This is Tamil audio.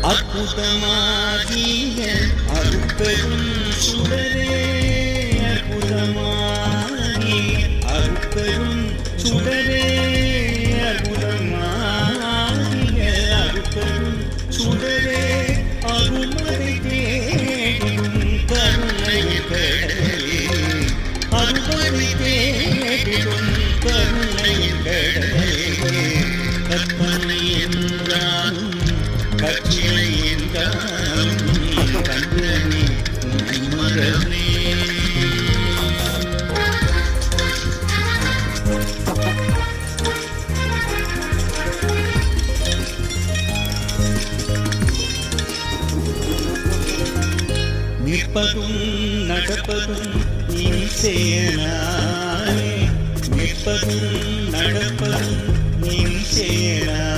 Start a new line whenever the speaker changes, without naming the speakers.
அற்புதமாகிய அருட்பெரும் சுடரே, அற்புதமாகிய அருட்பெரும் சுடரே, அற்புதமாகிய அருட்பெரும் சுடரே, அருமறை தேடும் கருணை கடலே, அருமறை தேடும் கருணை கடலே, கற்பனை என்றாலும் கட்சியை என்றாலும் கண்டனே மரமே. நிற்பதும் நடப்பதும் நீ செய்யனாயே, நிற்பதும் நடப்பதும் நீ செய்யனா